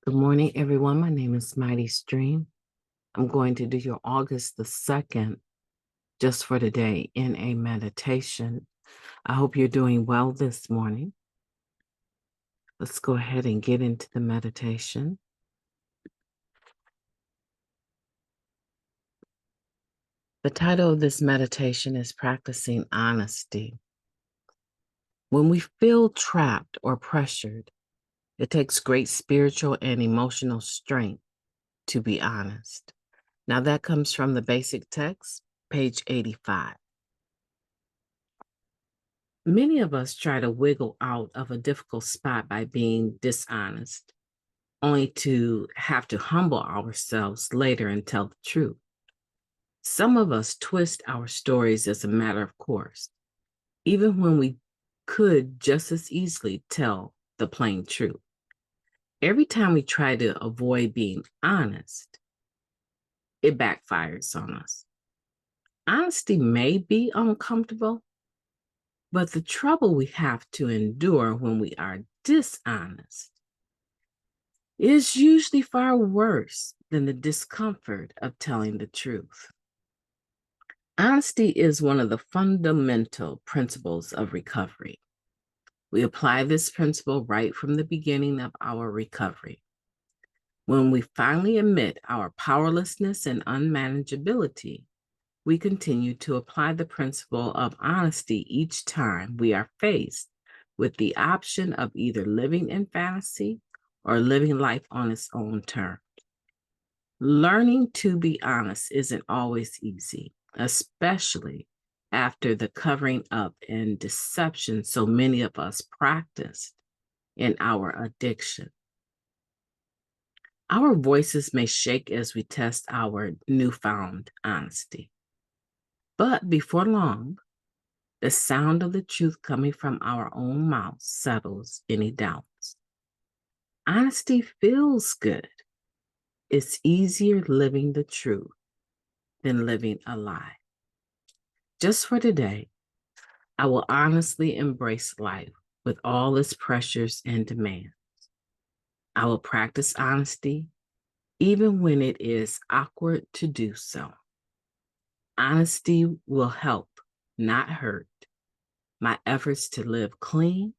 Good morning, everyone. My name is Mighty Stream. I'm going to do your August the 2nd, just for today, in a meditation. I hope you're doing well this morning. Let's go ahead and get into the meditation. The title of this meditation is Practicing Honesty. When we feel trapped or pressured, it takes great spiritual and emotional strength to be honest. Now, that comes from the basic text, page 85. Many of us try to wiggle out of a difficult spot by being dishonest, only to have to humble ourselves later and tell the truth. Some of us twist our stories as a matter of course, even when we could just as easily tell the plain truth. Every time we try to avoid being honest, it backfires on us. Honesty may be uncomfortable, but the trouble we have to endure when we are dishonest is usually far worse than the discomfort of telling the truth. Honesty is one of the fundamental principles of recovery. We apply this principle right from the beginning of our recovery. When we finally admit our powerlessness and unmanageability, we continue to apply the principle of honesty each time we are faced with the option of either living in fantasy or living life on its own terms. Learning to be honest isn't always easy, especially after the covering up and deception so many of us practiced in our addiction. Our voices may shake as we test our newfound honesty. But before long, the sound of the truth coming from our own mouths settles any doubts. Honesty feels good. It's easier living the truth than living a lie. Just for today, I will honestly embrace life with all its pressures and demands. I will practice honesty even when it is awkward to do so. Honesty will help, not hurt, my efforts to live clean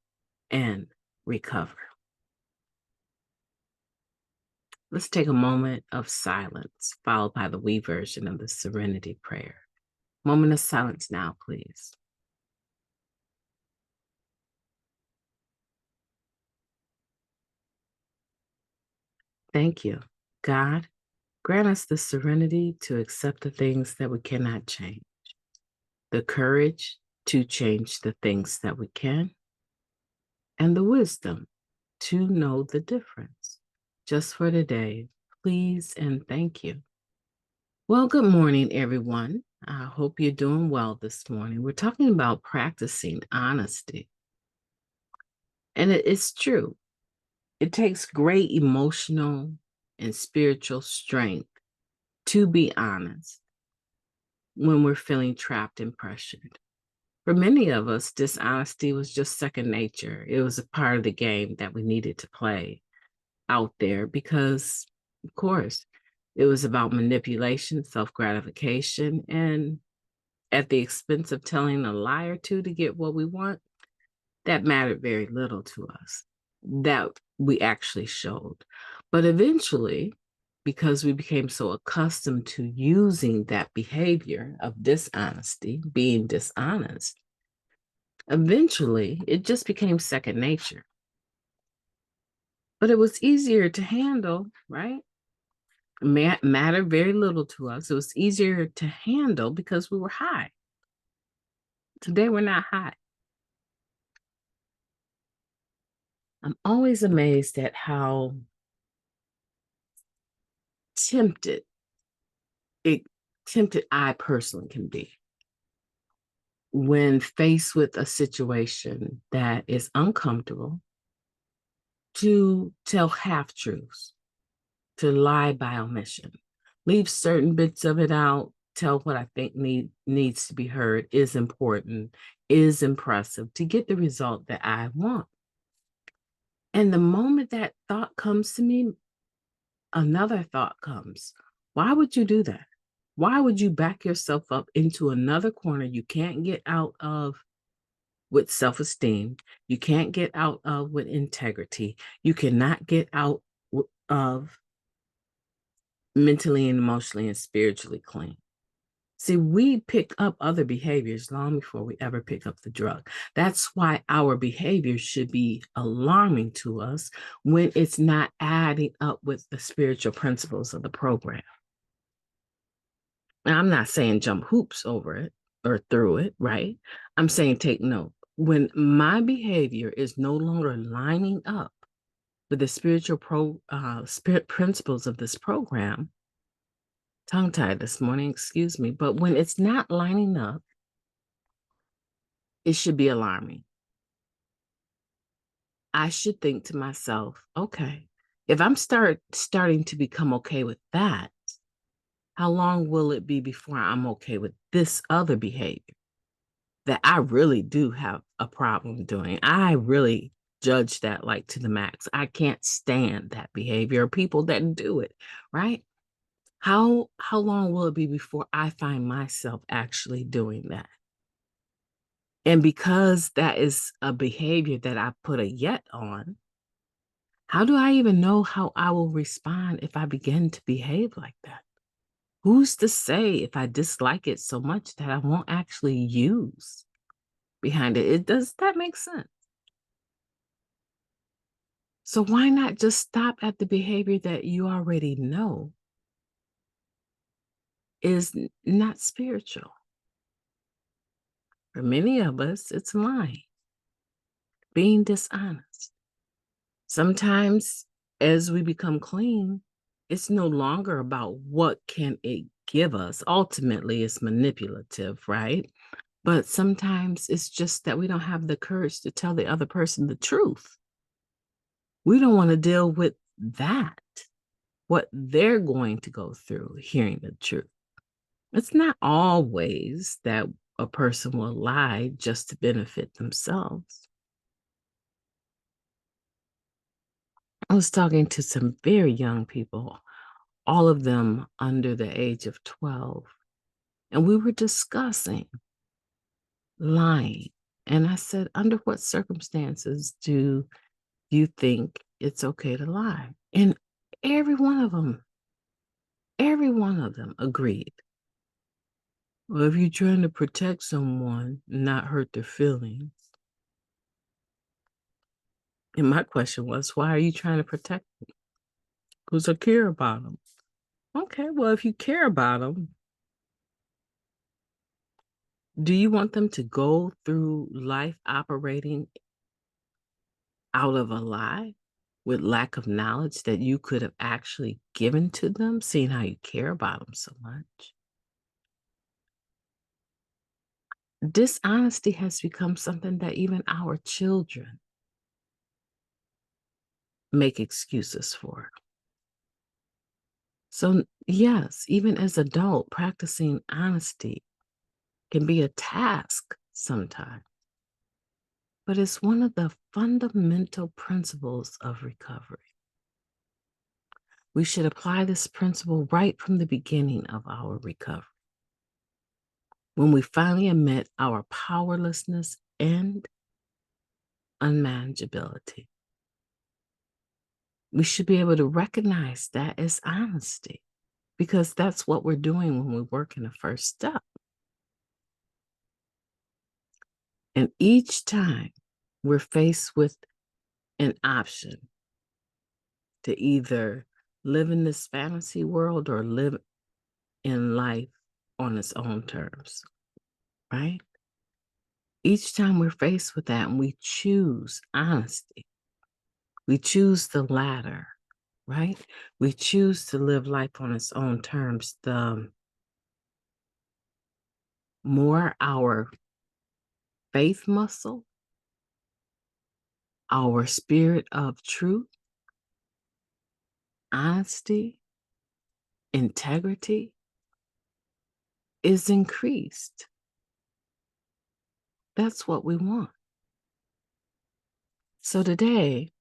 and recover. Let's take a moment of silence, followed by the we version of the Serenity Prayer. Moment of silence now, please. Thank you. God, grant us the serenity to accept the things that we cannot change, the courage to change the things that we can, and the wisdom to know the difference. Just for today, please and thank you. Well, good morning, everyone. I hope you're doing well this morning. We're talking about practicing honesty. And it's true. It takes great emotional and spiritual strength to be honest when we're feeling trapped and pressured. For many of us, dishonesty was just second nature. It was a part of the game that we needed to play out there because, of course, it was about manipulation, self-gratification, and at the expense of telling a lie or two to get what we want, that mattered very little to us. That we actually showed. But eventually, because we became so accustomed to using that behavior of dishonesty, being dishonest, eventually it just became second nature. But it was easier to handle, right? Mattered very little to us. It was easier to handle because we were high. Today, we're not high. I'm always amazed at how tempted I personally can be when faced with a situation that is uncomfortable, to tell half truths, to lie by omission, leave certain bits of it out, tell what I think needs to be heard, is important, is impressive to get the result that I want. And the moment that thought comes to me, another thought comes. Why would you do that? Why would you back yourself up into another corner you can't get out of with self-esteem? You can't get out of with integrity. You cannot get out of mentally and emotionally and spiritually clean. See, we pick up other behaviors long before we ever pick up the drug. That's why our behavior should be alarming to us when it's not adding up with the spiritual principles of the program. Now, I'm not saying jump hoops over it or through it, right? I'm saying take note. When my behavior is no longer lining up with the spirit principles of this program, tongue-tied this morning, excuse me, but when it's not lining up, it should be alarming. I should think to myself, okay, if I'm starting to become okay with that, how long will it be before I'm okay with this other behavior that I really do have a problem doing? I really judge that like to the max. I can't stand that behavior or people that do it, right? How long will it be before I find myself actually doing that? And because that is a behavior that I put a yet on, how do I even know how I will respond if I begin to behave like that? Who's to say if I dislike it so much that I won't actually use behind it? Does that make sense? So why not just stop at the behavior that you already know is not spiritual? For many of us, it's lying, being dishonest. Sometimes as we become clean, it's no longer about what can it give us. Ultimately, it's manipulative, right? But sometimes it's just that we don't have the courage to tell the other person the truth. We don't want to deal with that, what they're going to go through hearing the truth. It's not always that a person will lie just to benefit themselves. I was talking to some very young people, all of them under the age of 12, and we were discussing lying. And I said, under what circumstances do you think it's okay to lie? And every one of them agreed. Well, if you're trying to protect someone, not hurt their feelings. And my question was, why are you trying to protect them? Because I care about them. Okay, well, if you care about them, do you want them to go through life operating out of a lie with lack of knowledge that you could have actually given to them, seeing how you care about them so much? Dishonesty has become something that even our children make excuses for. So, yes, even as adult, practicing honesty can be a task sometimes, but it's one of the fundamental principles of recovery. We should apply this principle right from the beginning of our recovery. When we finally admit our powerlessness and unmanageability, we should be able to recognize that as honesty, because that's what we're doing when we work in the first step. And each time we're faced with an option to either live in this fantasy world or live in life on its own terms, right? Each time we're faced with that and we choose honesty, we choose the latter, right? We choose to live life on its own terms. The more our faith muscle, our spirit of truth, honesty, integrity is increased. That's what we want. So today,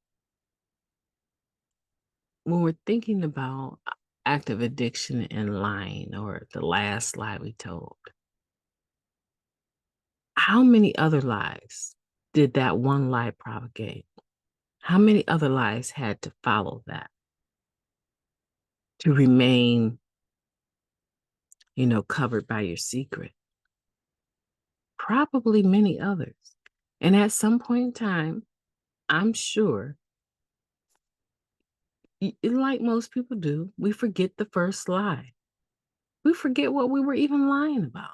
when we're thinking about active addiction and lying or the last lie we told, how many other lies did that one lie propagate? How many other lies had to follow that to remain, covered by your secret? Probably many others. And at some point in time, I'm sure, like most people do, we forget the first lie. We forget what we were even lying about.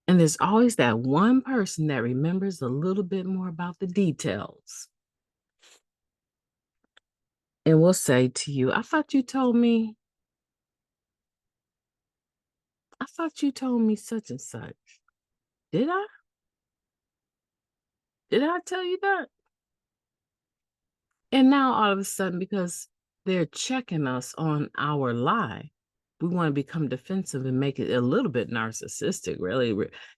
And there's always that one person that remembers a little bit more about the details. And will say to you, I thought you told me such and such. Did I? Did I tell you that? And now all of a sudden, because they're checking us on our lie, we want to become defensive and make it a little bit narcissistic, really,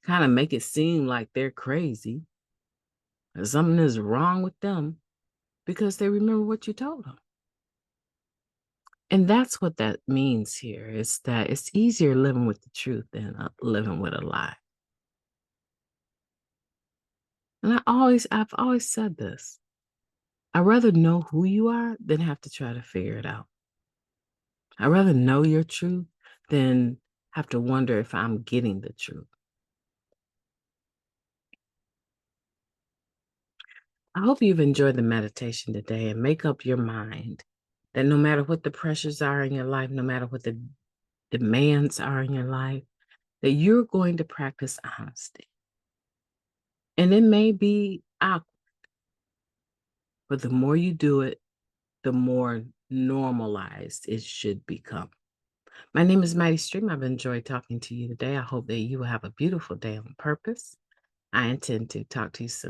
kind of make it seem like they're crazy or something is wrong with them because they remember what you told them. And that's what that means here is that it's easier living with the truth than living with a lie. And I've always said this. I'd rather know who you are than have to try to figure it out. I'd rather know your truth than have to wonder if I'm getting the truth. I hope you've enjoyed the meditation today and make up your mind that no matter what the pressures are in your life, no matter what the demands are in your life, that you're going to practice honesty. And it may be awkward, but the more you do it, the more normalized it should become. My name is Mighty Stream. I've enjoyed talking to you today. I hope that you will have a beautiful day on purpose. I intend to talk to you soon.